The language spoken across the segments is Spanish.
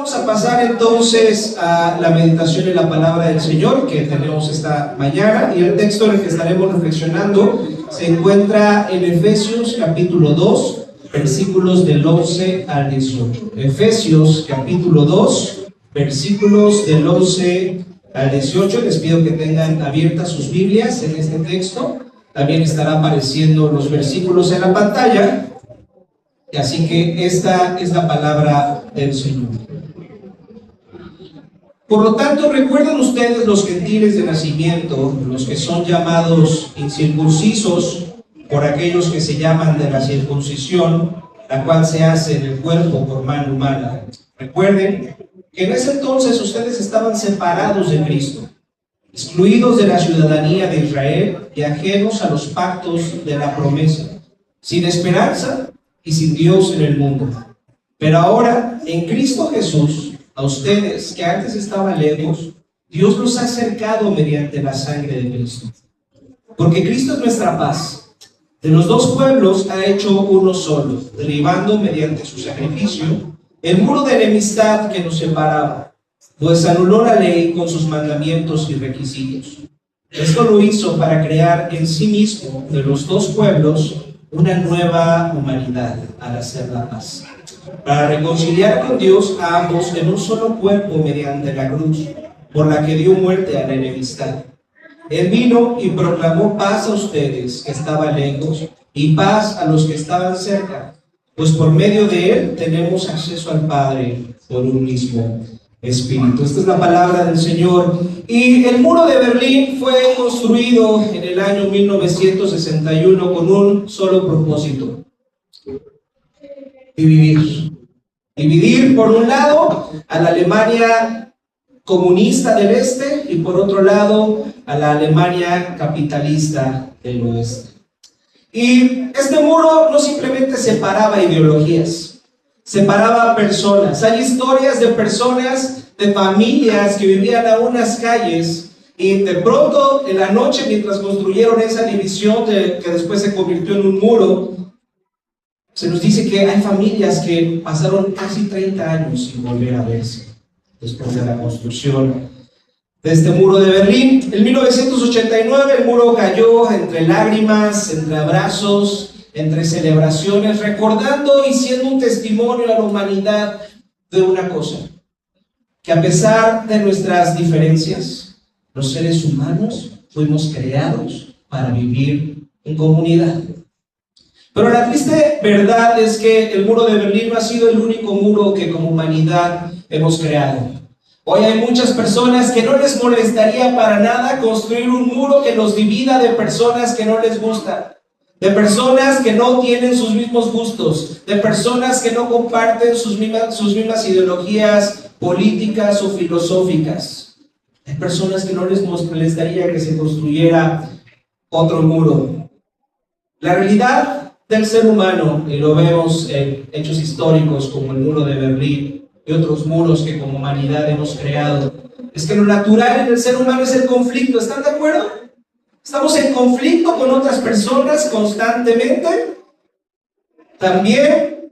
vamos a pasar entonces a la meditación en la palabra del Señor que tenemos esta mañana, y el texto en el que estaremos reflexionando se encuentra en Efesios capítulo 2, versículos del 11 al 18. Efesios capítulo 2, versículos del 11 al 18. Les pido que tengan abiertas sus Biblias en este texto. También estarán apareciendo los versículos en la pantalla. Así que esta es la palabra del Señor. Por lo tanto, recuerden ustedes los gentiles de nacimiento, los que son llamados incircuncisos por aquellos que se llaman de la circuncisión, la cual se hace en el cuerpo por mano humana. Recuerden que en ese entonces ustedes estaban separados de Cristo, excluidos de la ciudadanía de Israel y ajenos a los pactos de la promesa, sin esperanza y sin Dios en el mundo. Pero ahora, en Cristo Jesús, a ustedes que antes estaban lejos, Dios los ha acercado mediante la sangre de Cristo. Porque Cristo es nuestra paz. De los dos pueblos ha hecho uno solo, derribando mediante su sacrificio el muro de enemistad que nos separaba, pues anuló la ley con sus mandamientos y requisitos. Esto lo hizo para crear en sí mismo de los dos pueblos una nueva humanidad al hacer la paz, para reconciliar con Dios a ambos en un solo cuerpo mediante la cruz, por la que dio muerte a la enemistad. Él vino y proclamó paz a ustedes que estaban lejos y paz a los que estaban cerca, pues por medio de él tenemos acceso al Padre por un mismo Espíritu. Esta es la palabra del Señor. Y el muro de Berlín fue construido en el año 1961 con un solo propósito: dividir. Dividir por un lado a la Alemania comunista del este y por otro lado a la Alemania capitalista del oeste. Y este muro no simplemente separaba ideologías, separaba personas. Hay historias de personas, de familias que vivían a unas calles, y de pronto en la noche, mientras construyeron esa división que después se convirtió en un muro, se nos dice que hay familias que pasaron casi 30 años sin volver a verse después de la construcción de este muro de Berlín. En 1989 el muro cayó entre lágrimas, entre abrazos, entre celebraciones, recordando y siendo un testimonio a la humanidad de una cosa: que a pesar de nuestras diferencias, los seres humanos fuimos creados para vivir en comunidad. Pero la triste verdad es que el muro de Berlín no ha sido el único muro que como humanidad hemos creado. Hoy hay muchas personas que no les molestaría para nada construir un muro que los divida de personas que no les gustan, de personas que no tienen sus mismos gustos, de personas que no comparten sus mismas ideologías políticas o filosóficas. Hay personas que no les molestaría que se construyera otro muro. La realidad del ser humano, y lo vemos en hechos históricos como el muro de Berlín y otros muros que como humanidad hemos creado, es que lo natural en el ser humano es el conflicto. ¿Están de acuerdo? Estamos en conflicto con otras personas constantemente. También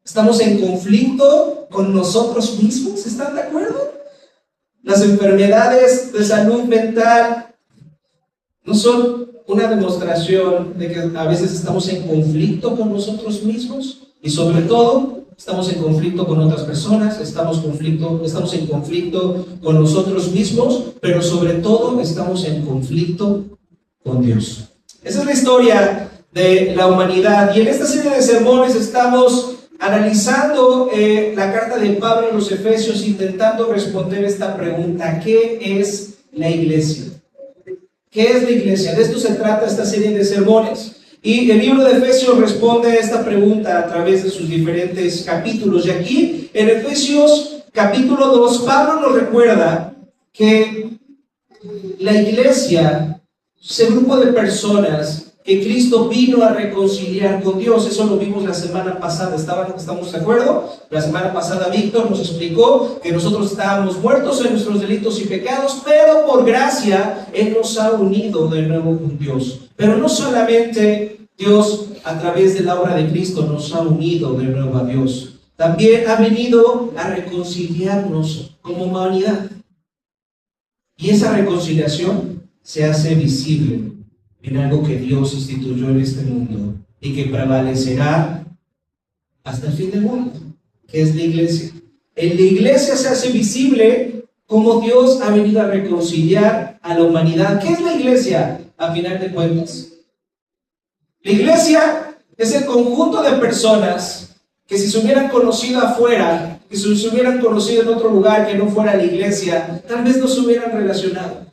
estamos en conflicto con nosotros mismos. ¿Están de acuerdo? Las enfermedades de salud mental no son una demostración de que a veces estamos en conflicto con nosotros mismos, y sobre todo estamos en conflicto con otras personas, estamos en conflicto con nosotros mismos, pero sobre todo estamos en conflicto con Dios. Esa es la historia de la humanidad, y en esta serie de sermones estamos analizando la carta de Pablo a los Efesios, intentando responder esta pregunta: ¿qué es la iglesia? ¿Qué es la iglesia? De esto se trata esta serie de sermones. Y el libro de Efesios responde a esta pregunta a través de sus diferentes capítulos. Y aquí, en Efesios capítulo 2, Pablo nos recuerda que la iglesia es el grupo de personas que Cristo vino a reconciliar con Dios. Eso lo vimos la semana pasada. ¿Estamos de acuerdo? La semana pasada Víctor nos explicó que nosotros estábamos muertos en nuestros delitos y pecados, pero por gracia Él nos ha unido de nuevo con Dios. Pero no solamente Dios a través de la obra de Cristo nos ha unido de nuevo a Dios, también ha venido a reconciliarnos como humanidad. Y esa reconciliación se hace visible en algo que Dios instituyó en este mundo y que prevalecerá hasta el fin del mundo, que es la iglesia. En la iglesia se hace visible cómo Dios ha venido a reconciliar a la humanidad. ¿Qué es la iglesia? A final de cuentas, la iglesia es el conjunto de personas que si se hubieran conocido afuera, que si se hubieran conocido en otro lugar que no fuera la iglesia, tal vez no se hubieran relacionado,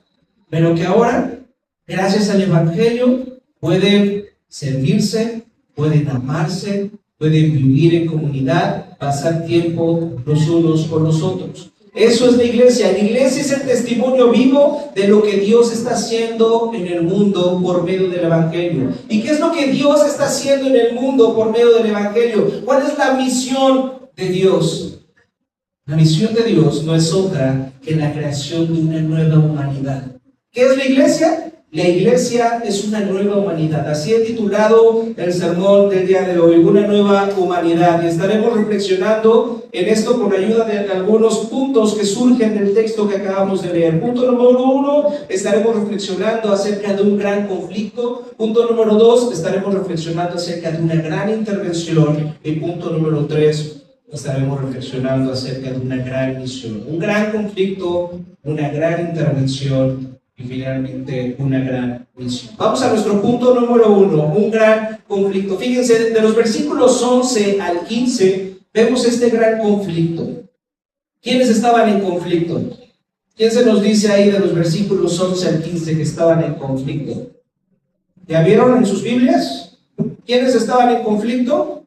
pero que ahora, gracias al Evangelio, pueden servirse, pueden amarse, pueden vivir en comunidad, pasar tiempo los unos con los otros. Eso es la iglesia. La iglesia es el testimonio vivo de lo que Dios está haciendo en el mundo por medio del Evangelio. ¿Y qué es lo que Dios está haciendo en el mundo por medio del Evangelio? ¿Cuál es la misión de Dios? La misión de Dios no es otra que la creación de una nueva humanidad. ¿Qué es la iglesia? La iglesia es una nueva humanidad. Así he titulado el sermón del día de hoy, una nueva humanidad. Y estaremos reflexionando en esto con ayuda de algunos puntos que surgen del texto que acabamos de leer. Punto número 1, estaremos reflexionando acerca de un gran conflicto. Punto número 2, estaremos reflexionando acerca de una gran intervención. Y punto número 3, estaremos reflexionando acerca de una gran misión. Un gran conflicto, una gran intervención y finalmente una gran misión. Vamos a nuestro punto número 1, un gran conflicto. Fíjense, de los versículos 11 al 15 vemos este gran conflicto. ¿Quiénes estaban en conflicto? ¿Quién se nos dice ahí de los versículos 11 al 15 que estaban en conflicto? ¿Ya vieron en sus Biblias? ¿Quiénes estaban en conflicto?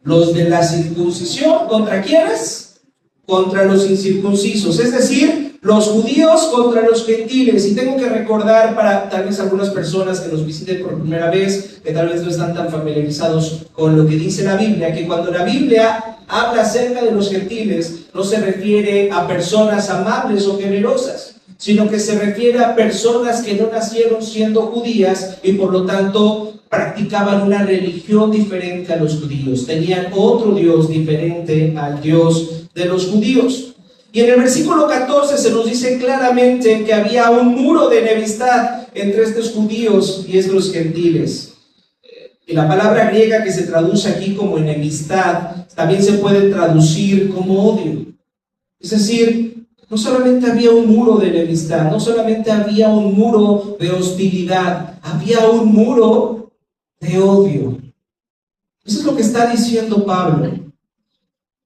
Los de la circuncisión. ¿Contra quiénes? Contra los incircuncisos, es decir, los judíos contra los gentiles. Y tengo que recordar para tal vez algunas personas que nos visiten por primera vez, que tal vez no están tan familiarizados con lo que dice la Biblia, que cuando la Biblia habla acerca de los gentiles, no se refiere a personas amables o generosas, sino que se refiere a personas que no nacieron siendo judías y por lo tanto practicaban una religión diferente a los judíos, tenían otro Dios diferente al Dios de los judíos. Y en el versículo 14 se nos dice claramente que había un muro de enemistad entre estos judíos y estos gentiles. Y la palabra griega que se traduce aquí como enemistad también se puede traducir como odio. Es decir, no solamente había un muro de enemistad, no solamente había un muro de hostilidad, había un muro de odio. Eso es lo que está diciendo Pablo.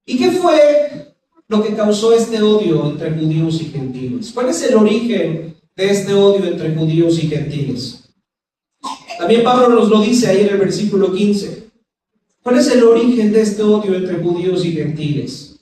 ¿Y qué fue lo que causó este odio entre judíos y gentiles? ¿Cuál es el origen de este odio entre judíos y gentiles? También Pablo nos lo dice ahí en el versículo 15. ¿Cuál es el origen de este odio entre judíos y gentiles?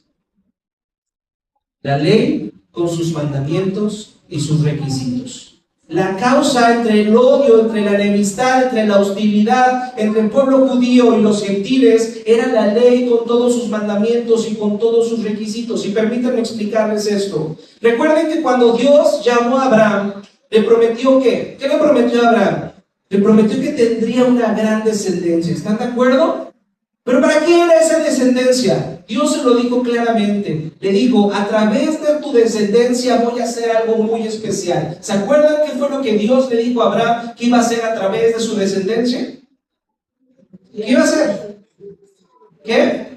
La ley con sus mandamientos y sus requisitos. La causa entre el odio, entre la enemistad, entre la hostilidad, entre el pueblo judío y los gentiles, era la ley con todos sus mandamientos y con todos sus requisitos. Y permítanme explicarles esto. Recuerden que cuando Dios llamó a Abraham, le prometió ¿qué? ¿Qué le prometió a Abraham? Le prometió que tendría una gran descendencia. ¿Están de acuerdo? ¿Pero para qué era esa descendencia? Dios se lo dijo claramente. Le dijo, a través de tu descendencia voy a hacer algo muy especial. ¿Se acuerdan qué fue lo que Dios le dijo a Abraham que iba a hacer a través de su descendencia? ¿Qué iba a hacer? ¿Qué?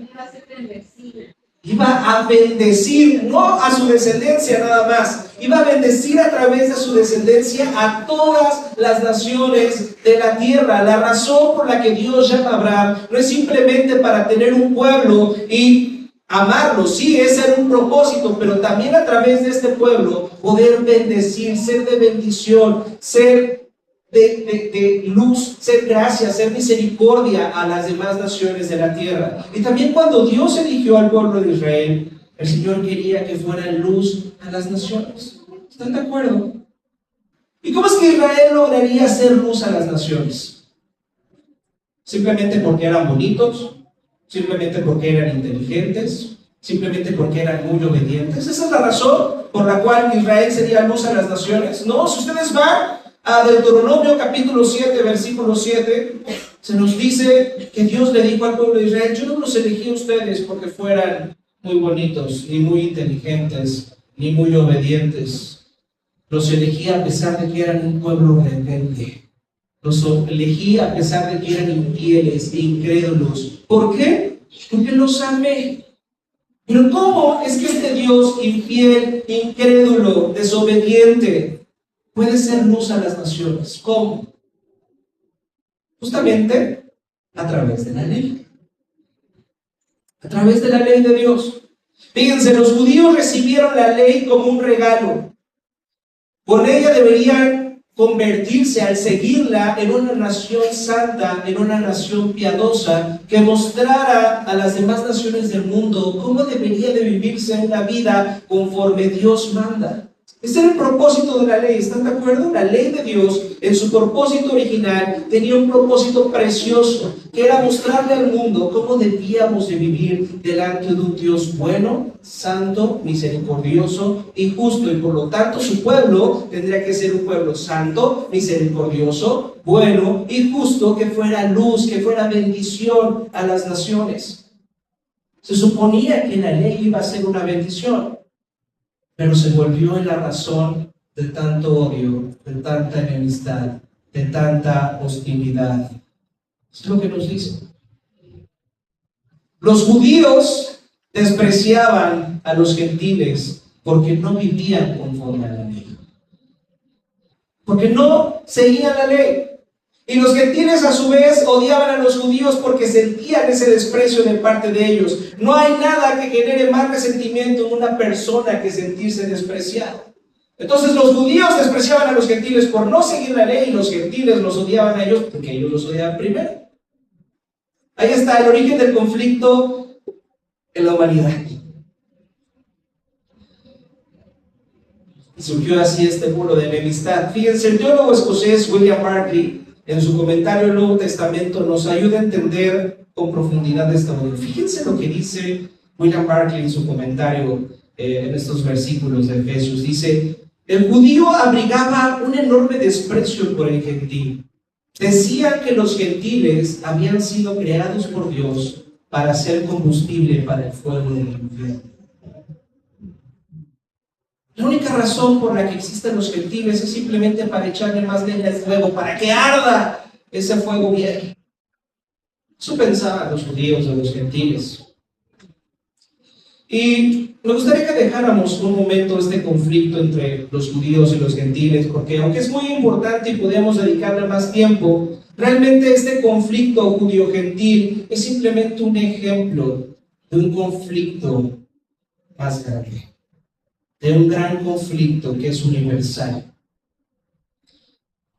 Iba a bendecir, no a su descendencia nada más, iba a bendecir a través de su descendencia a todas las naciones de la tierra. La razón por la que Dios llama a Abraham no es simplemente para tener un pueblo y amarlo, sí, ese era un propósito, pero también a través de este pueblo poder bendecir, ser de bendición, ser de luz, ser gracia, ser misericordia a las demás naciones de la tierra. Y también cuando Dios eligió al pueblo de Israel, el Señor quería que fuera luz a las naciones. ¿Están de acuerdo? ¿Y cómo es que Israel lograría ser luz a las naciones? Simplemente porque eran bonitos, simplemente porque eran inteligentes, simplemente porque eran muy obedientes. ¿Esa es la razón por la cual Israel sería luz a las naciones? No, si ustedes van a Deuteronomio capítulo 7, versículo 7, se nos dice que Dios le dijo al pueblo de Israel: yo no los elegí a ustedes porque fueran muy bonitos, ni muy inteligentes, ni muy obedientes. Los elegí a pesar de que eran un pueblo rebelde. Los elegí a pesar de que eran infieles e incrédulos. ¿Por qué? Porque los amé. Pero ¿cómo es que este Dios infiel, incrédulo, desobediente puede ser luz a las naciones? ¿Cómo? Justamente a través de la ley. A través de la ley de Dios. Fíjense, los judíos recibieron la ley como un regalo. Con ella deberían convertirse, al seguirla, en una nación santa, en una nación piadosa, que mostrara a las demás naciones del mundo cómo debería de vivirse una vida conforme Dios manda. Ese era el propósito de la ley, ¿están de acuerdo? La ley de Dios, en su propósito original, tenía un propósito precioso, que era mostrarle al mundo cómo debíamos de vivir delante de un Dios bueno, santo, misericordioso y justo. Y por lo tanto, su pueblo tendría que ser un pueblo santo, misericordioso, bueno y justo, que fuera luz, que fuera bendición a las naciones. Se suponía que la ley iba a ser una bendición, pero se volvió en la razón de tanto odio, de tanta enemistad, de tanta hostilidad. Es lo que nos dice. Los judíos despreciaban a los gentiles porque no vivían conforme a la ley, porque no seguían la ley. Y los gentiles a su vez odiaban a los judíos porque sentían ese desprecio de parte de ellos. No hay nada que genere más resentimiento en una persona que sentirse despreciado. Entonces los judíos despreciaban a los gentiles por no seguir la ley, y los gentiles los odiaban a ellos porque ellos los odiaban primero. Ahí está el origen del conflicto en la humanidad. Y surgió así este muro de enemistad. Fíjense, el teólogo escocés William Barclay, en su comentario al Nuevo Testamento, nos ayuda a entender con profundidad esta obra. Fíjense lo que dice William Barclay en su comentario en estos versículos de Efesios. Dice: el judío abrigaba un enorme desprecio por el gentil. Decían que los gentiles habían sido creados por Dios para ser combustible para el fuego del infierno. La única razón por la que existen los gentiles es simplemente para echarle más leña al fuego, para que arda ese fuego bien. Eso pensaban los judíos de los gentiles. Y me gustaría que dejáramos un momento este conflicto entre los judíos y los gentiles, porque aunque es muy importante y podemos dedicarle más tiempo, realmente este conflicto judío-gentil es simplemente un ejemplo de un conflicto más grande, de un gran conflicto que es universal,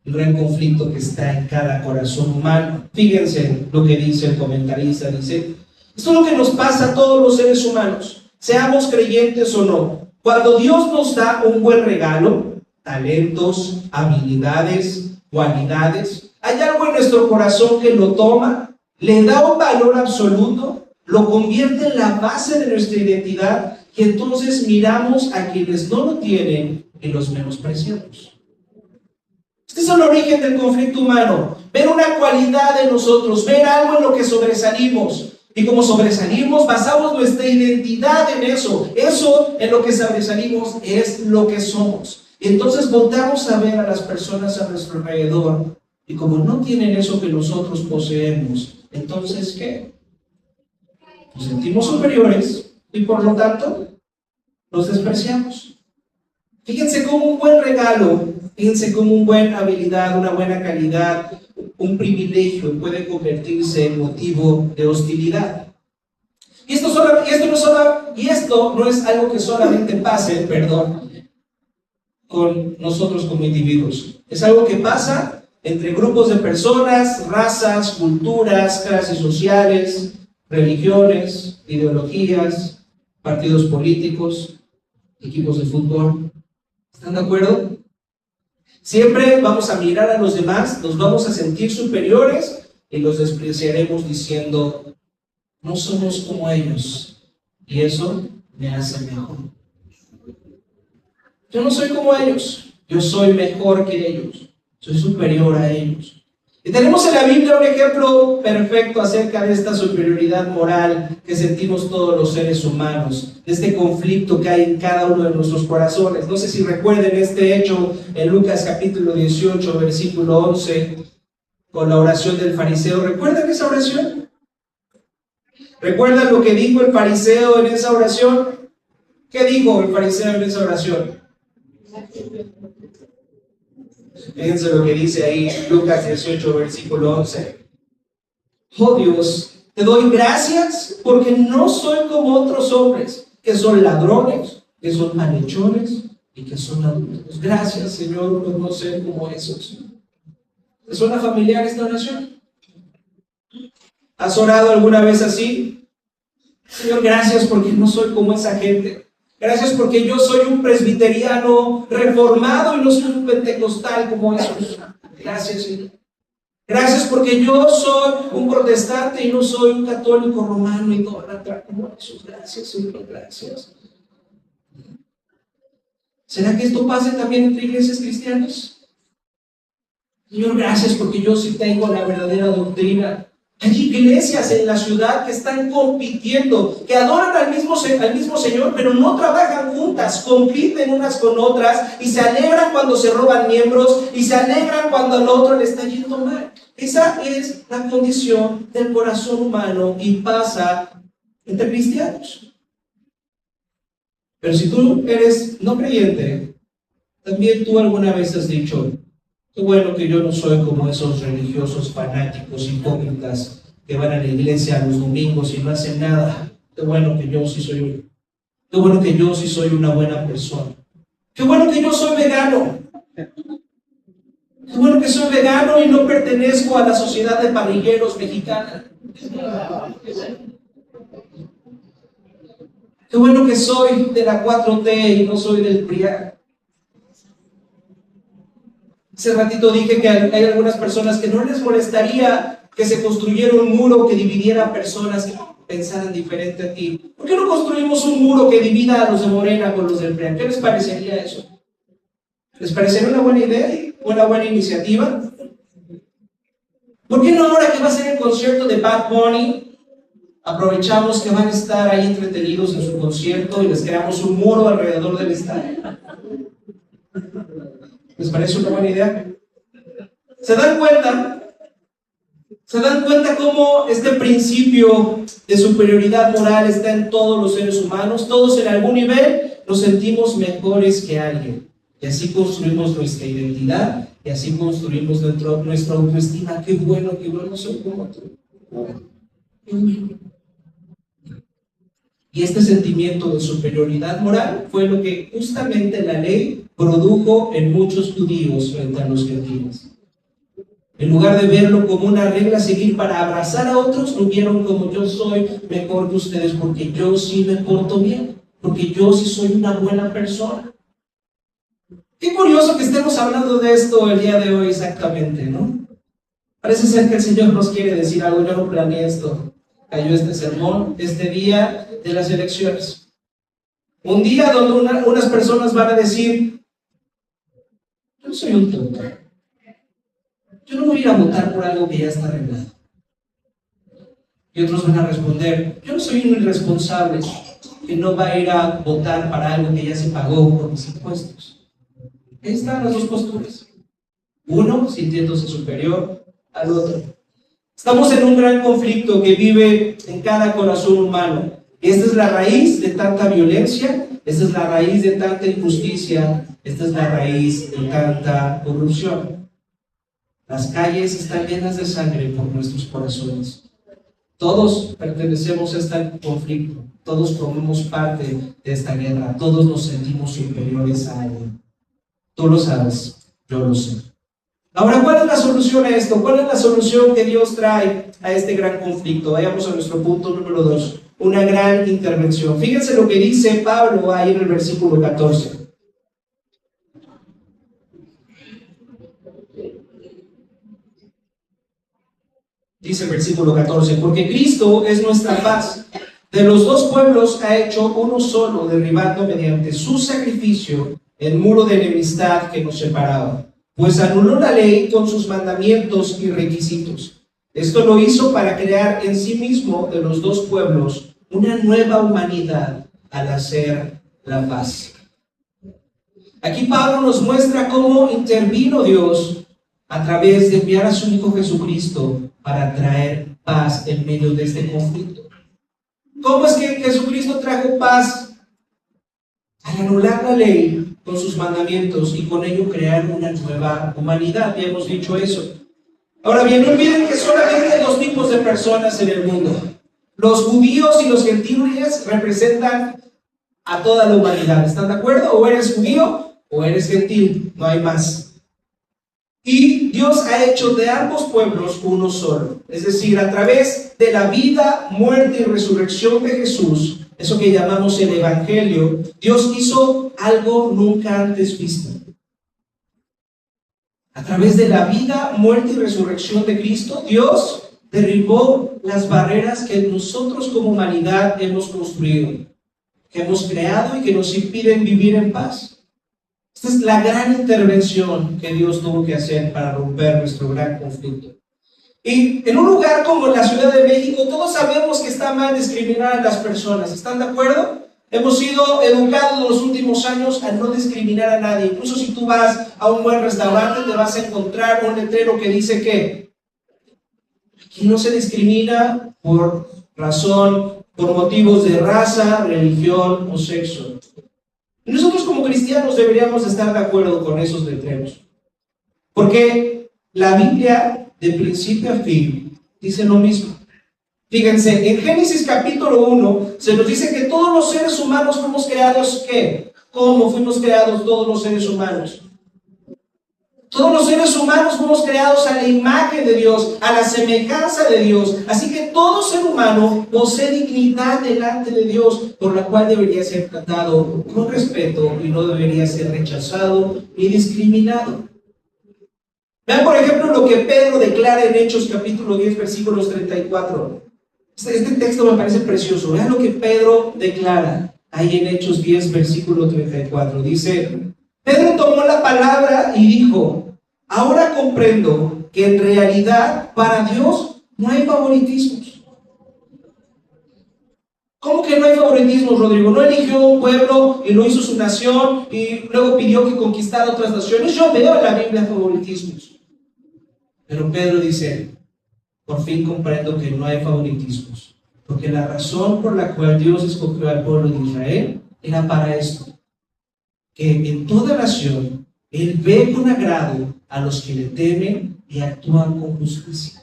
un gran conflicto que está en cada corazón humano. Fíjense lo que dice el comentarista, dice: esto es lo que nos pasa a todos los seres humanos, seamos creyentes o no. Cuando Dios nos da un buen regalo, talentos, habilidades, cualidades, hay algo en nuestro corazón que lo toma, le da un valor absoluto, lo convierte en la base de nuestra identidad, y entonces miramos a quienes no lo tienen y los menospreciamos. Este es el origen del conflicto humano: ver una cualidad en nosotros, ver algo en lo que sobresalimos. Y como sobresalimos, basamos nuestra identidad en eso. Eso en lo que sobresalimos es lo que somos. Y entonces volteamos a ver a las personas a nuestro alrededor, y como no tienen eso que nosotros poseemos, entonces ¿qué? Nos sentimos superiores y por lo tanto los despreciamos. Fíjense cómo un buen regalo, fíjense cómo una buena habilidad, una buena calidad, un privilegio puede convertirse en motivo de hostilidad. Y esto no es algo que solamente pase, con nosotros como individuos. Es algo que pasa entre grupos de personas, razas, culturas, clases sociales, religiones, ideologías, partidos políticos, equipos de fútbol. ¿Están de acuerdo? Siempre vamos a mirar a los demás, nos vamos a sentir superiores y los despreciaremos diciendo: no somos como ellos y eso me hace mejor. Yo no soy como ellos, yo soy mejor que ellos, soy superior a ellos. Y tenemos en la Biblia un ejemplo perfecto acerca de esta superioridad moral que sentimos todos los seres humanos, de este conflicto que hay en cada uno de nuestros corazones. No sé si recuerden este hecho en Lucas capítulo 18, versículo 11, con la oración del fariseo. ¿Recuerdan esa oración? ¿Recuerdan lo que dijo el fariseo en esa oración? ¿Qué dijo el fariseo en esa oración? Fíjense lo que dice ahí Lucas 18, versículo 11. Oh Dios, te doy gracias porque no soy como otros hombres, que son ladrones, que son malhechores y que son adúlteros. Gracias, Señor, por no ser como esos. ¿Te suena familiar esta oración? ¿Has orado alguna vez así? Señor, gracias porque no soy como esa gente. Gracias porque yo soy un presbiteriano reformado y no soy un pentecostal como esos. Gracias, Señor. Gracias porque yo soy un protestante y no soy un católico romano idólatra como esos. Gracias, Señor, gracias. ¿Será que esto pasa también entre iglesias cristianas? Señor, gracias porque yo sí tengo la verdadera doctrina. Hay iglesias en la ciudad que están compitiendo, que adoran al mismo Señor, pero no trabajan juntas, compiten unas con otras y se alegran cuando se roban miembros y se alegran cuando al otro le está yendo mal. Esa es la condición del corazón humano y pasa entre cristianos. Pero si tú eres no creyente, también tú alguna vez has dicho: qué bueno que yo no soy como esos religiosos fanáticos hipócritas que van a la iglesia los domingos y no hacen nada. Qué bueno que yo sí soy una buena persona. Qué bueno que yo soy vegano. Qué bueno que soy vegano y no pertenezco a la sociedad de parrilleros mexicana. Qué bueno que soy de la 4T y no soy del PRIAN. Hace ratito dije que hay algunas personas que no les molestaría que se construyera un muro que dividiera a personas que pensaran diferente a ti. ¿Por qué no construimos un muro que divida a los de Morena con los del PRIAN? ¿Qué les parecería eso? ¿Les parecería una buena idea? ¿Una buena iniciativa? ¿Por qué no ahora que va a ser el concierto de Bad Bunny, aprovechamos que van a estar ahí entretenidos en su concierto y les creamos un muro alrededor del estadio? ¿Les parece una buena idea? ¿Se dan cuenta? ¿Se dan cuenta cómo este principio de superioridad moral está en todos los seres humanos? Todos en algún nivel nos sentimos mejores que alguien. Y así construimos nuestra identidad y así construimos nuestra autoestima. Qué bueno soy como tú. Y este sentimiento de superioridad moral fue lo que justamente la ley produjo en muchos judíos frente a los gentiles. En lugar de verlo como una regla a seguir para abrazar a otros, lo vieron como: yo soy mejor que ustedes porque yo sí me porto bien, porque yo sí soy una buena persona. Qué curioso que estemos hablando de esto el día de hoy exactamente, ¿no? Parece ser que el Señor nos quiere decir algo. Yo no planeé esto. Cayó este sermón este día de las elecciones. Un día donde unas personas van a decir: yo no soy un tonto. Yo no voy a ir a votar por algo que ya está arreglado. Y otros van a responder: yo no soy un irresponsable que no va a ir a votar para algo que ya se pagó por mis impuestos. Ahí están las dos posturas. Uno sintiéndose superior al otro. Estamos en un gran conflicto que vive en cada corazón humano. Esta es la raíz de tanta violencia, esta es la raíz de tanta injusticia, esta es la raíz de tanta corrupción. Las calles están llenas de sangre por nuestros corazones. Todos pertenecemos a este conflicto, todos formamos parte de esta guerra, todos nos sentimos superiores a alguien. Tú lo sabes, yo lo sé. Ahora, ¿cuál es la solución a esto? ¿Cuál es la solución que Dios trae a este gran conflicto? Vayamos a nuestro punto número 2, una gran intervención. Fíjense lo que dice Pablo ahí en el versículo 14. Dice el versículo 14: porque Cristo es nuestra paz. De los dos pueblos ha hecho uno solo, derribando mediante su sacrificio el muro de enemistad que nos separaba. pues anuló la ley con sus mandamientos y requisitos. Esto lo hizo para crear en sí mismo de los dos pueblos una nueva humanidad al hacer la paz. Aquí Pablo nos muestra cómo intervino Dios a través de enviar a su Hijo Jesucristo para traer paz en medio de este conflicto. ¿Cómo es que Jesucristo trajo paz? Al anular la ley con sus mandamientos y con ello crear una nueva humanidad. Ya hemos dicho eso. Ahora bien, no olviden que solamente hay dos tipos de personas en el mundo. Los judíos y los gentiles representan a toda la humanidad. ¿Están de acuerdo? O eres judío o eres gentil. No hay más. Y Dios ha hecho de ambos pueblos uno solo. Es decir, a través de la vida, muerte y resurrección de Jesús, eso que llamamos el Evangelio, Dios hizo algo nunca antes visto. A través de la vida, muerte y resurrección de Cristo, Dios derribó las barreras que nosotros como humanidad hemos construido, que hemos creado y que nos impiden vivir en paz. Esta es la gran intervención que Dios tuvo que hacer para romper nuestro gran conflicto. Y en un lugar como la Ciudad de México, todos sabemos que está mal discriminar a las personas. ¿Están de acuerdo? Hemos sido educados en los últimos años a no discriminar a nadie. Incluso si tú vas a un buen restaurante, te vas a encontrar un letrero que dice que aquí no se discrimina por motivos de raza, religión o sexo. Y nosotros como cristianos deberíamos estar de acuerdo con esos letreros. Porque la Biblia, de principio a fin, dice lo mismo. Fíjense, en Génesis capítulo 1 se nos dice que todos los seres humanos fuimos creados, ¿qué? ¿Cómo fuimos creados todos los seres humanos? Todos los seres humanos fuimos creados a la imagen de Dios, a la semejanza de Dios. Así que todo ser humano posee dignidad delante de Dios, por la cual debería ser tratado con respeto y no debería ser rechazado ni discriminado. Vean, por ejemplo, lo que Pedro declara en Hechos capítulo 10, versículos 34. Este texto me parece precioso. Vean lo que Pedro declara ahí en Hechos 10, versículo 34. Dice: Pedro tomó la palabra y dijo: ahora comprendo que en realidad para Dios no hay favoritismos. ¿Cómo que no hay favoritismos, Rodrigo? ¿No eligió un pueblo y lo hizo su nación y luego pidió que conquistara otras naciones? Yo veo en la Biblia favoritismos. Pero Pedro dice: por fin comprendo que no hay favoritismos, porque la razón por la cual Dios escogió al pueblo de Israel era para esto, que en toda nación Él ve con agrado a los que le temen y actúan con justicia.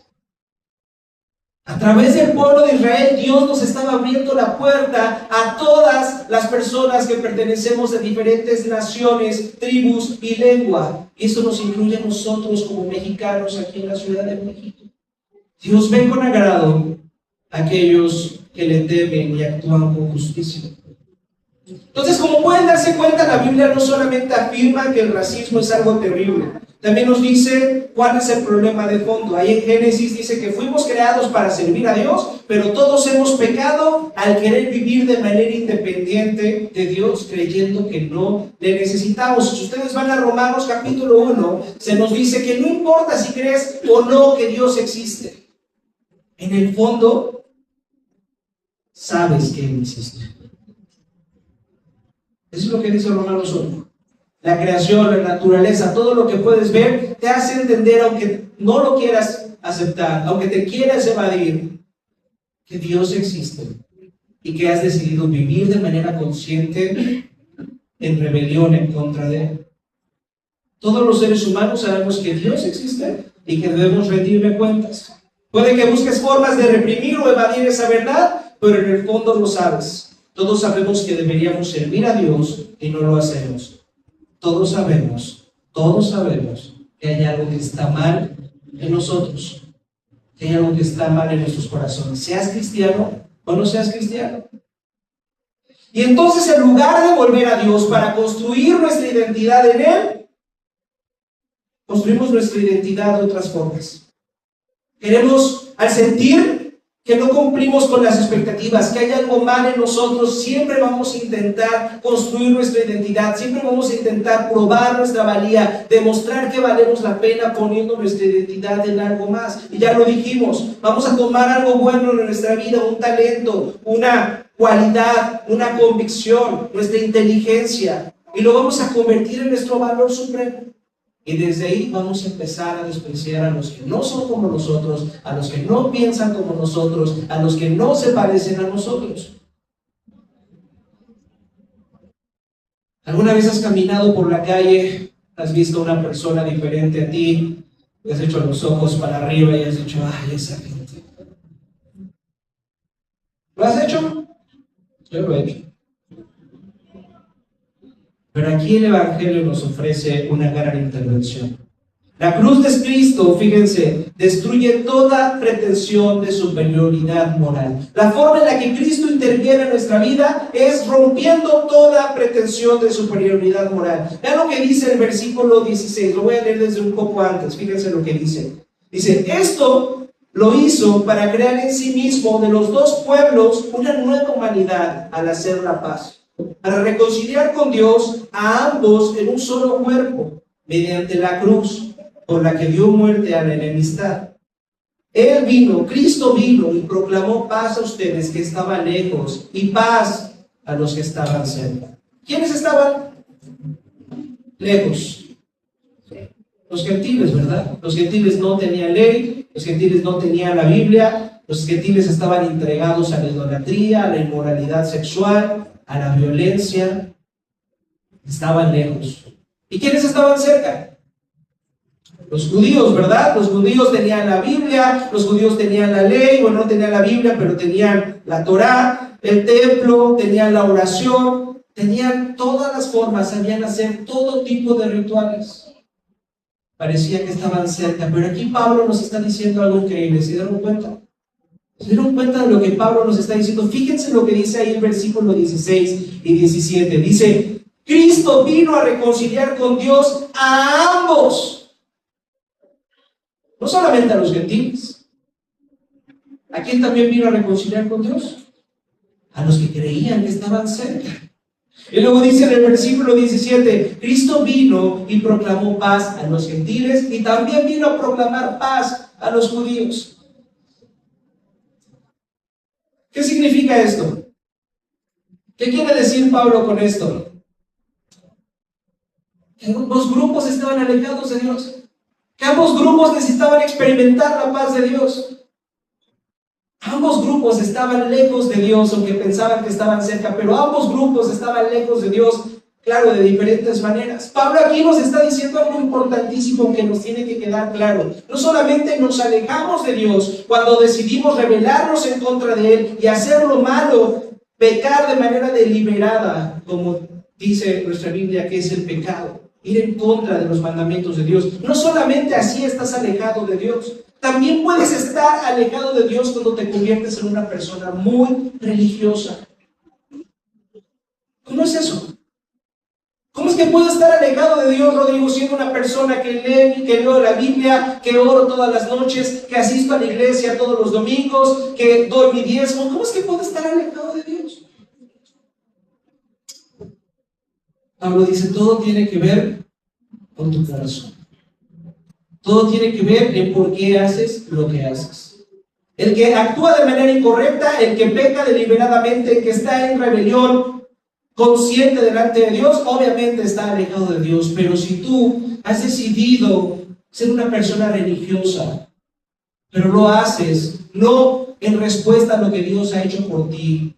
A través del pueblo de Israel, Dios nos estaba abriendo la puerta a todas las personas que pertenecemos a diferentes naciones, tribus y lengua. Y eso nos incluye a nosotros como mexicanos aquí en la Ciudad de México. Dios ve con agrado a aquellos que le temen y actúan con justicia. Entonces, como pueden darse cuenta, la Biblia no solamente afirma que el racismo es algo terrible, también nos dice cuál es el problema de fondo. Ahí en Génesis dice que fuimos creados para servir a Dios, pero todos hemos pecado al querer vivir de manera independiente de Dios, creyendo que no le necesitamos. Si ustedes van a Romanos capítulo 1, se nos dice que no importa si crees o no que Dios existe. En el fondo, sabes que Él existe. Eso es lo que dice Romanos 1. La creación, la naturaleza, todo lo que puedes ver, te hace entender, aunque no lo quieras aceptar, aunque te quieras evadir, que Dios existe y que has decidido vivir de manera consciente en rebelión en contra de Él. Todos los seres humanos sabemos que Dios existe y que debemos rendirle cuentas. Puede que busques formas de reprimir o evadir esa verdad, pero en el fondo lo sabes. Todos sabemos que deberíamos servir a Dios y no lo hacemos. Todos sabemos que hay algo que está mal en nosotros, que hay algo que está mal en nuestros corazones. Seas cristiano o no seas cristiano. Y entonces, en lugar de volver a Dios para construir nuestra identidad en Él, construimos nuestra identidad de otras formas. Queremos, al sentir que no cumplimos con las expectativas, que hay algo mal en nosotros, siempre vamos a intentar construir nuestra identidad, siempre vamos a intentar probar nuestra valía, demostrar que valemos la pena poniendo nuestra identidad en algo más. Y ya lo dijimos, vamos a tomar algo bueno en nuestra vida, un talento, una cualidad, una convicción, nuestra inteligencia, y lo vamos a convertir en nuestro valor supremo. Y desde ahí vamos a empezar a despreciar a los que no son como nosotros, a los que no piensan como nosotros, a los que no se parecen a nosotros. ¿Alguna vez has caminado por la calle, has visto a una persona diferente a ti, y has hecho los ojos para arriba y has dicho, ay, esa gente? ¿Lo has hecho? Yo lo he hecho. Pero aquí el Evangelio nos ofrece una gran intervención. La cruz de Cristo, fíjense, destruye toda pretensión de superioridad moral. La forma en la que Cristo interviene en nuestra vida es rompiendo toda pretensión de superioridad moral. Vean lo que dice el versículo 16, lo voy a leer desde un poco antes, fíjense lo que dice. Dice, esto lo hizo para crear en sí mismo de los dos pueblos una nueva humanidad al hacer la paz, para reconciliar con Dios a ambos en un solo cuerpo, mediante la cruz, por la que dio muerte a la enemistad. Él vino, Cristo vino y proclamó paz a ustedes que estaban lejos y paz a los que estaban cerca. ¿Quiénes estaban lejos? Los gentiles, ¿verdad? Los gentiles no tenían ley, los gentiles no tenían la Biblia, los gentiles estaban entregados a la idolatría, a la inmoralidad sexual, a la violencia, estaban lejos. ¿Y quiénes estaban cerca? Los judíos, ¿verdad? Los judíos tenían la Biblia, los judíos tenían la ley, bueno, no tenían la Biblia, pero tenían la Torá, el templo, tenían la oración, tenían todas las formas, sabían hacer todo tipo de rituales. Parecía que estaban cerca, pero aquí Pablo nos está diciendo algo increíble. ¿Se dieron cuenta? ¿Se dieron cuenta de lo que Pablo nos está diciendo? Fíjense lo que dice ahí el versículo 16 y 17. Dice, Cristo vino a reconciliar con Dios a ambos. No solamente a los gentiles. ¿A quién también vino a reconciliar con Dios? A los que creían que estaban cerca. Y luego dice en el versículo 17, Cristo vino y proclamó paz a los gentiles y también vino a proclamar paz a los judíos. ¿Qué significa esto? ¿Qué quiere decir Pablo con esto? Que ambos grupos estaban alejados de Dios, que ambos grupos necesitaban experimentar la paz de Dios. Ambos grupos estaban lejos de Dios, aunque pensaban que estaban cerca, pero ambos grupos estaban lejos de Dios, claro, de diferentes maneras. Pablo aquí nos está diciendo algo importantísimo que nos tiene que quedar claro. No solamente nos alejamos de Dios cuando decidimos rebelarnos en contra de Él y hacer lo malo, pecar de manera deliberada, como dice nuestra Biblia que es el pecado, ir en contra de los mandamientos de Dios. No solamente así estás alejado de Dios, también puedes estar alejado de Dios cuando te conviertes en una persona muy religiosa. ¿Cómo es eso? ¿Cómo es que puedo estar alejado de Dios, Rodrigo, siendo una persona que lee, que leo la Biblia, que oro todas las noches, que asisto a la iglesia todos los domingos, que doy mi diezmo? ¿Cómo es que puedo estar alejado de Dios? Pablo dice, todo tiene que ver con tu corazón. Todo tiene que ver en por qué haces lo que haces. El que actúa de manera incorrecta, el que peca deliberadamente, el que está en rebelión consciente delante de Dios, obviamente está alejado de Dios. Pero si tú has decidido ser una persona religiosa, pero lo haces no en respuesta a lo que Dios ha hecho por ti,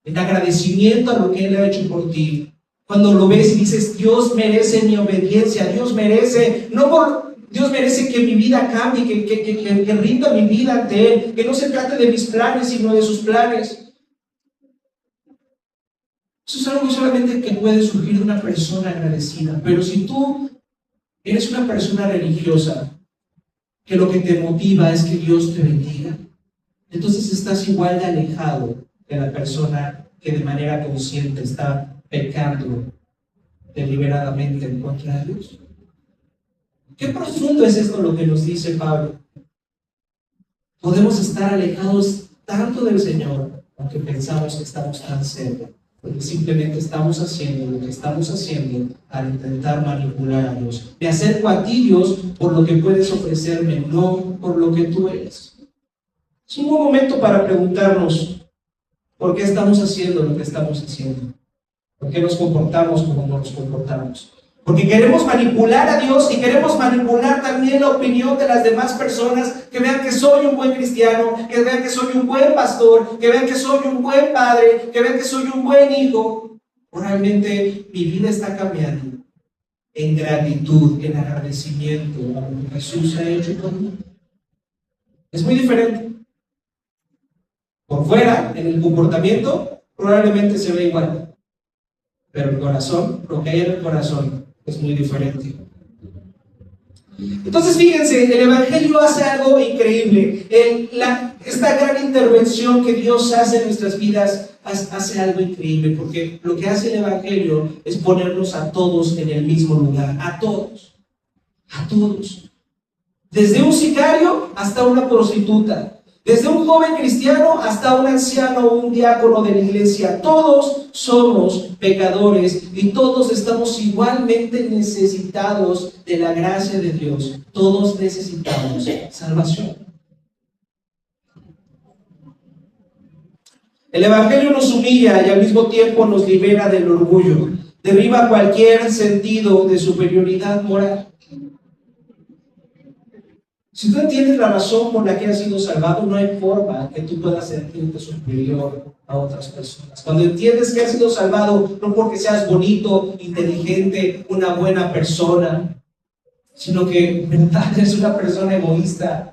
en agradecimiento a lo que Él ha hecho por ti, cuando lo ves y dices, Dios merece mi obediencia, Dios merece que mi vida cambie, que rinda mi vida ante Él, que no se trate de mis planes, sino de sus planes. Eso es algo solamente que puede surgir de una persona agradecida. Pero si tú eres una persona religiosa, que lo que te motiva es que Dios te bendiga, entonces estás igual de alejado de la persona que de manera consciente está pecando deliberadamente en contra de Dios. Qué profundo es esto lo que nos dice Pablo. Podemos estar alejados tanto del Señor, aunque pensamos que estamos tan cerca, porque simplemente estamos haciendo lo que estamos haciendo al intentar manipular a Dios. Me acerco a ti, Dios, por lo que puedes ofrecerme, no por lo que tú eres. Es un buen momento para preguntarnos por qué estamos haciendo lo que estamos haciendo, por qué nos comportamos como nos comportamos. Porque queremos manipular a Dios y queremos manipular también la opinión de las demás personas, que vean que soy un buen cristiano, que vean que soy un buen pastor, que vean que soy un buen padre, que vean que soy un buen hijo. Realmente mi vida está cambiando en gratitud, en agradecimiento a lo que Jesús ha hecho por mí. Es muy diferente. Por fuera, en el comportamiento, probablemente se ve igual, pero el corazón, lo que hay en el corazón, es muy diferente. Entonces fíjense, el Evangelio hace algo increíble. Esta gran intervención que Dios hace en nuestras vidas hace algo increíble, porque lo que hace el Evangelio es ponernos a todos en el mismo lugar, a todos, desde un sicario hasta una prostituta, desde un joven cristiano hasta un anciano o un diácono de la iglesia. Todos somos pecadores y todos estamos igualmente necesitados de la gracia de Dios. Todos necesitamos salvación. El Evangelio nos humilla y al mismo tiempo nos libera del orgullo. Derriba cualquier sentido de superioridad moral. Si tú entiendes la razón por la que has sido salvado, no hay forma que tú puedas sentirte superior a otras personas. Cuando entiendes que has sido salvado, no porque seas bonito, inteligente, una buena persona, sino que en verdad eres una persona egoísta.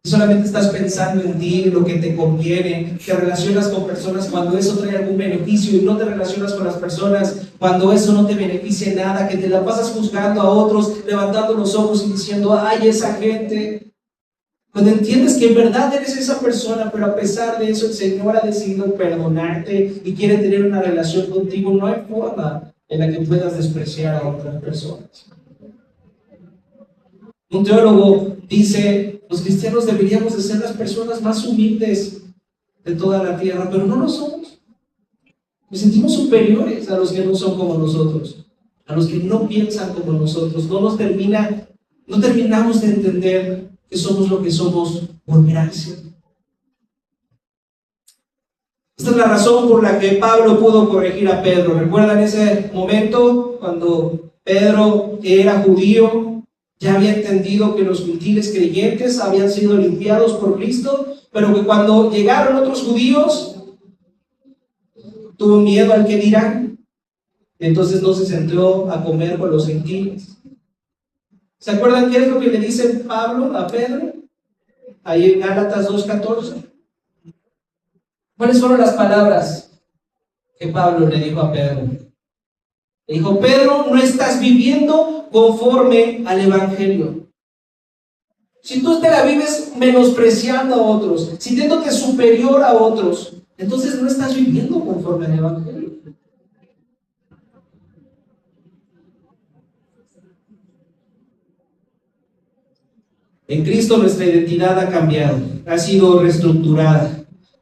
Solamente estás pensando en ti, en lo que te conviene. Te relacionas con personas cuando eso trae algún beneficio y no te relacionas con las personas cuando eso no te beneficia en nada, que te la pasas juzgando a otros, levantando los ojos y diciendo, ay, esa gente. Cuando entiendes que en verdad eres esa persona, pero a pesar de eso el Señor ha decidido perdonarte y quiere tener una relación contigo, no hay forma en la que puedas despreciar a otras personas. Un teólogo dice, los cristianos deberíamos de ser las personas más humildes de toda la tierra, pero no lo somos. Nos sentimos superiores a los que no son como nosotros, a los que no piensan como nosotros. No terminamos de entender que somos lo que somos por gracia. Esta es la razón por la que Pablo pudo corregir a Pedro. ¿Recuerdan ese momento cuando Pedro, que era judío, ya había entendido que los gentiles creyentes habían sido limpiados por Cristo, pero que cuando llegaron otros judíos, tuvo miedo al que dirán? Entonces no se sentó a comer con los gentiles. ¿Se acuerdan qué es lo que le dice Pablo a Pedro? Ahí en Gálatas 2:14. ¿Cuáles fueron las palabras que Pablo le dijo a Pedro? Le dijo, Pedro, no estás viviendo conforme al Evangelio. Si tú te la vives menospreciando a otros, sintiéndote superior a otros, entonces no estás viviendo conforme al Evangelio. En Cristo nuestra identidad ha cambiado, ha sido reestructurada.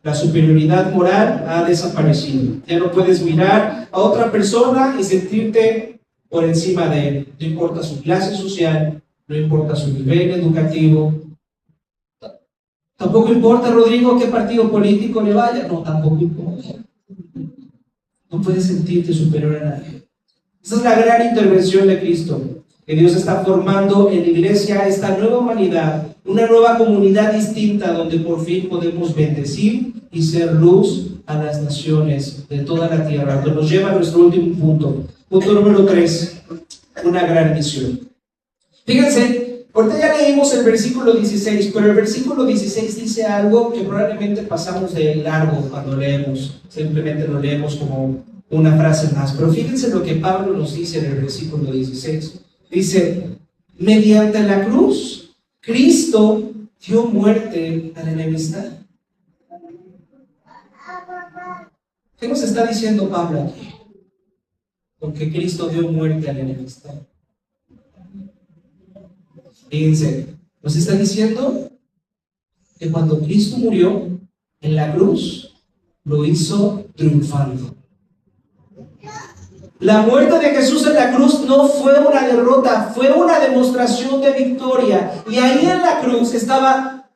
La superioridad moral ha desaparecido. Ya no puedes mirar a otra persona y sentirte por encima de él. No importa su clase social, no importa su nivel educativo. Tampoco importa, Rodrigo, qué partido político le vaya. No, tampoco importa. No puedes sentirte superior a nadie. Esa es la gran intervención de Cristo, que Dios está formando en la iglesia esta nueva humanidad, una nueva comunidad distinta donde por fin podemos bendecir y ser luz a las naciones de toda la tierra. Esto nos lleva a nuestro último punto. Punto número 3, una gran misión. Fíjense, ahorita ya leímos el versículo 16, pero el versículo 16 dice algo que probablemente pasamos de largo cuando leemos. Simplemente lo leemos como una frase más. Pero fíjense lo que Pablo nos dice en el versículo 16. Dice, mediante la cruz, Cristo dio muerte a la enemistad. ¿Qué nos está diciendo Pablo aquí? Porque Cristo dio muerte a la enemistad. Fíjense, nos está diciendo que cuando Cristo murió en la cruz, lo hizo triunfando. La muerte de Jesús en la cruz no fue una derrota, fue una demostración de victoria. Y ahí en la cruz estaba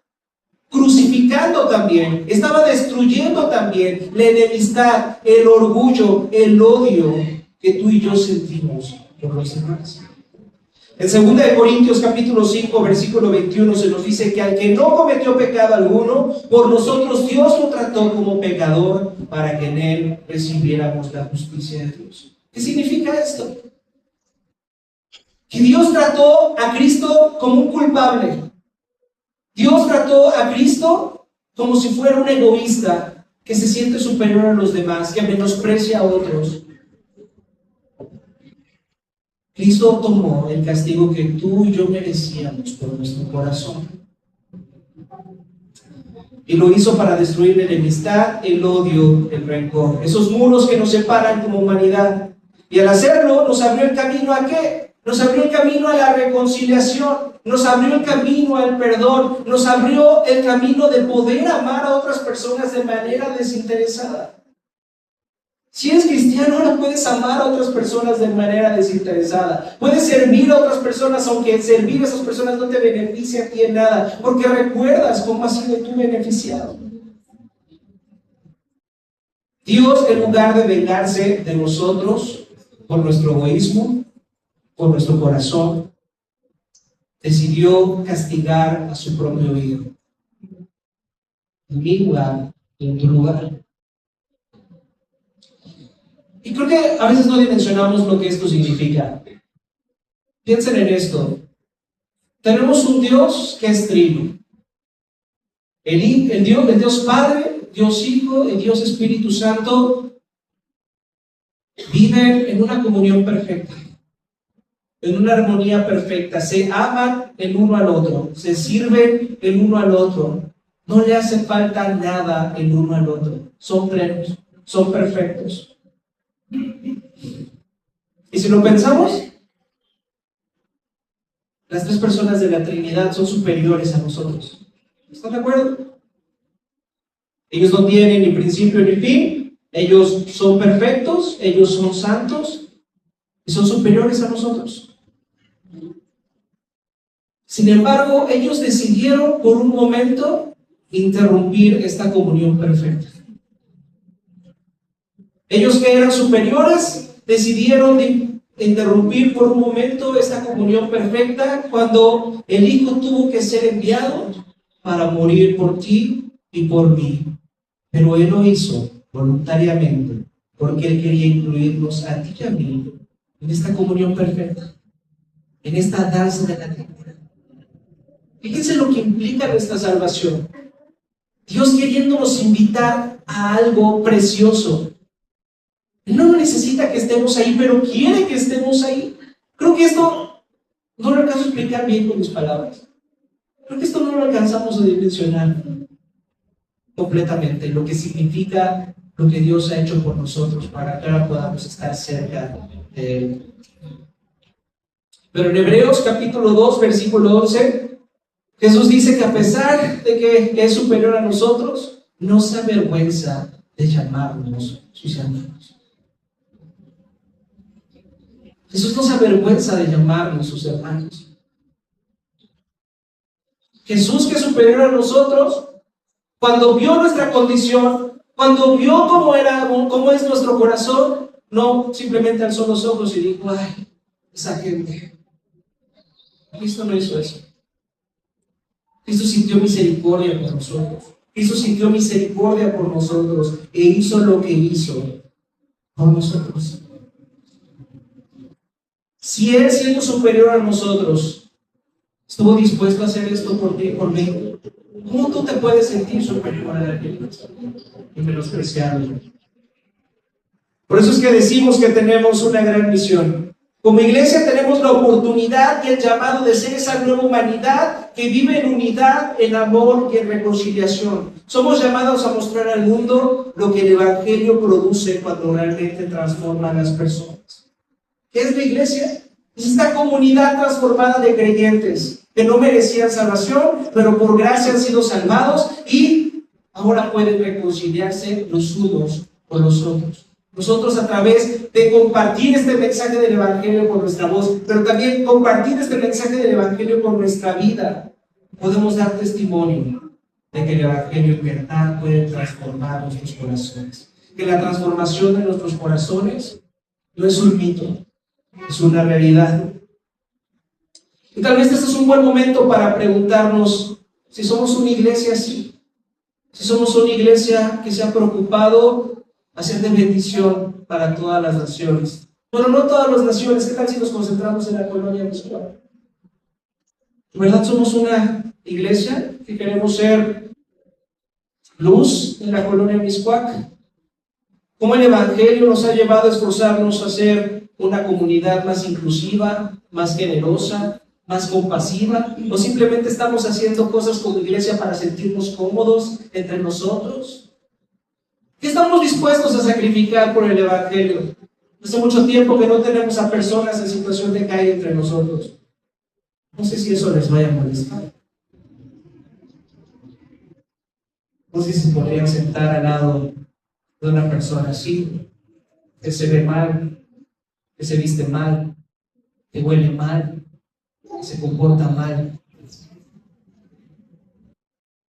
crucificando también, estaba destruyendo también la enemistad, el orgullo, el odio que tú y yo sentimos por los demás. En 2 Corintios capítulo 5, versículo 21 se nos dice que al que no cometió pecado alguno, por nosotros Dios lo trató como pecador para que en él recibiéramos la justicia de Dios. ¿Qué significa esto? Que Dios trató a Cristo como un culpable. Dios trató a Cristo como si fuera un egoísta que se siente superior a los demás, que menosprecia a otros. Cristo tomó el castigo que tú y yo merecíamos por nuestro corazón. Y lo hizo para destruir la enemistad, el odio, el rencor, esos muros que nos separan como humanidad. Y al hacerlo, nos abrió el camino ¿a qué? Nos abrió el camino a la reconciliación, nos abrió el camino al perdón, nos abrió el camino de poder amar a otras personas de manera desinteresada. Si eres cristiano, ahora puedes amar a otras personas de manera desinteresada. Puedes servir a otras personas, aunque servir a esas personas no te beneficie a ti en nada, porque recuerdas cómo has sido tú beneficiado. Dios, en lugar de vengarse de nosotros por nuestro egoísmo, por nuestro corazón, decidió castigar a su propio hijo. En mi lugar y en tu lugar. Y creo que a veces no dimensionamos lo que esto significa. Piensen en esto. Tenemos un Dios que es trino. El Dios Padre, Dios Hijo y Dios Espíritu Santo viven en una comunión perfecta, en una armonía perfecta. Se aman el uno al otro, se sirven el uno al otro. No le hace falta nada el uno al otro. Son plenos, son perfectos. Y si lo pensamos, las tres personas de la Trinidad son superiores a nosotros. ¿Están de acuerdo? Ellos no tienen ni principio ni fin. Ellos son perfectos, ellos son santos y son superiores a nosotros. Sin embargo, ellos decidieron por un momento interrumpir esta comunión perfecta. Ellos que eran superiores decidieron interrumpir por un momento esta comunión perfecta cuando el Hijo tuvo que ser enviado para morir por ti y por mí. Pero Él lo hizo voluntariamente porque Él quería incluirnos a ti y a mí en esta comunión perfecta, en esta danza de la Trinidad. Fíjense lo que implica nuestra salvación. Dios queriéndonos invitar a algo precioso. No necesita que estemos ahí, pero quiere que estemos ahí. Creo que esto no lo alcanzo a explicar bien con mis palabras. Creo que esto no lo alcanzamos a dimensionar completamente, lo que significa lo que Dios ha hecho por nosotros para que ahora podamos estar cerca de Él. Pero en Hebreos capítulo 2, versículo 11, Jesús dice que a pesar de que es superior a nosotros, no se avergüenza de llamarnos sus hermanos. Jesús no se avergüenza de llamarnos sus hermanos. Jesús, que es superior a nosotros, cuando vio nuestra condición, cuando vio cómo es nuestro corazón, no simplemente alzó los ojos y dijo, ay, esa gente. Cristo no hizo eso. Cristo sintió misericordia por nosotros. Cristo sintió misericordia por nosotros e hizo lo que hizo por nosotros. Si Él, siendo superior a nosotros, estuvo dispuesto a hacer esto por ti y por mí, ¿cómo tú te puedes sentir superior a alguien y menospreciarlo? Por eso es que decimos que tenemos una gran misión. Como iglesia tenemos la oportunidad y el llamado de ser esa nueva humanidad que vive en unidad, en amor y en reconciliación. Somos llamados a mostrar al mundo lo que el Evangelio produce cuando realmente transforma a las personas. ¿Qué es la iglesia? Es esta comunidad transformada de creyentes que no merecían salvación, pero por gracia han sido salvados y ahora pueden reconciliarse los unos con los otros. Nosotros, a través de compartir este mensaje del Evangelio con nuestra voz, pero también compartir este mensaje del Evangelio con nuestra vida, podemos dar testimonio de que el Evangelio en verdad puede transformar nuestros corazones. Que la transformación de nuestros corazones no es un mito, es una realidad. Y tal vez este es un buen momento para preguntarnos si somos una iglesia así, si somos una iglesia que se ha preocupado hacer de bendición para todas las naciones. Bueno, no todas las naciones. ¿Qué tal si nos concentramos en la colonia Miscuac? ¿En verdad somos una iglesia que queremos ser luz en la colonia Miscuac? ¿Cómo el Evangelio nos ha llevado a esforzarnos a ser una comunidad más inclusiva, más generosa, más compasiva? ¿O simplemente estamos haciendo cosas como iglesia para sentirnos cómodos entre nosotros? ¿Qué estamos dispuestos a sacrificar por el Evangelio? Hace mucho tiempo que no tenemos a personas en situación de calle entre nosotros. No sé si eso les vaya a molestar. No sé si se podrían sentar al lado de una persona así, que se ve mal, que se viste mal, que huele mal, que se comporta mal.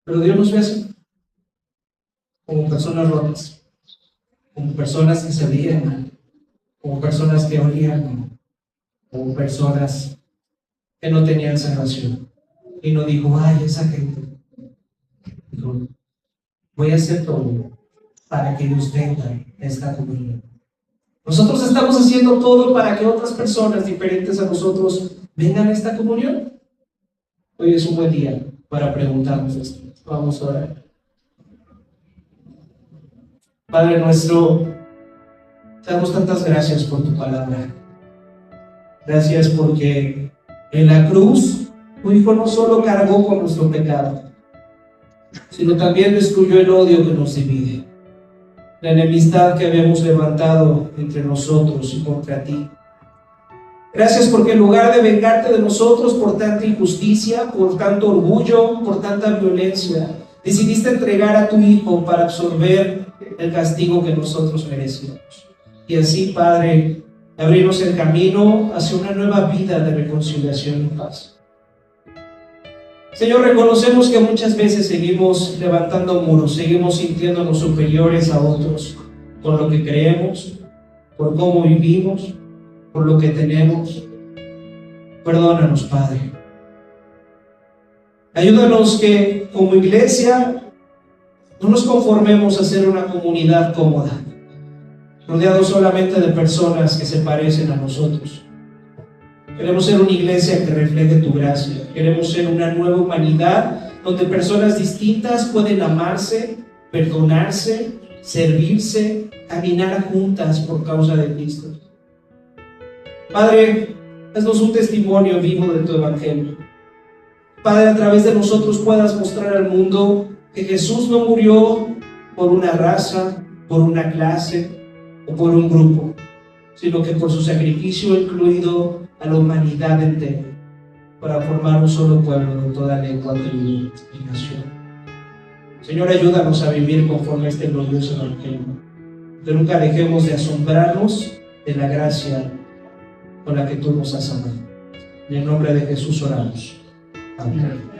Pero Dios nos ve así, como personas rotas, como personas que se veían mal, como personas que olían mal, como personas que no tenían salvación. Y no dijo, ay, esa gente. Dijo, voy a hacer todo para que ellos vengan a esta comunidad. Nosotros estamos haciendo todo para que otras personas diferentes a nosotros vengan a esta comunión. Hoy es un buen día para preguntarnos esto. Vamos a orar. Padre nuestro, te damos tantas gracias por tu palabra. Gracias porque en la cruz tu Hijo no solo cargó con nuestro pecado, sino también destruyó el odio que nos divide, la enemistad que habíamos levantado entre nosotros y contra ti. Gracias porque en lugar de vengarte de nosotros por tanta injusticia, por tanto orgullo, por tanta violencia, decidiste entregar a tu Hijo para absorber el castigo que nosotros merecíamos. Y así, Padre, abrirnos el camino hacia una nueva vida de reconciliación y paz. Señor, reconocemos que muchas veces seguimos levantando muros, seguimos sintiéndonos superiores a otros por lo que creemos, por cómo vivimos, por lo que tenemos. Perdónanos, Padre. Ayúdanos que como iglesia no nos conformemos a ser una comunidad cómoda, rodeados solamente de personas que se parecen a nosotros. Queremos ser una iglesia que refleje tu gracia. Queremos ser una nueva humanidad donde personas distintas pueden amarse, perdonarse, servirse, caminar juntas por causa de Cristo. Padre, haznos un testimonio vivo de tu Evangelio. Padre, a través de nosotros puedas mostrar al mundo que Jesús no murió por una raza, por una clase o por un grupo, sino que por su sacrificio incluido a la humanidad entera, para formar un solo pueblo de toda lengua, tribu y nación. Señor, ayúdanos a vivir conforme a este glorioso Evangelio, que nunca dejemos de asombrarnos de la gracia con la que tú nos has amado. En el nombre de Jesús oramos. Amén.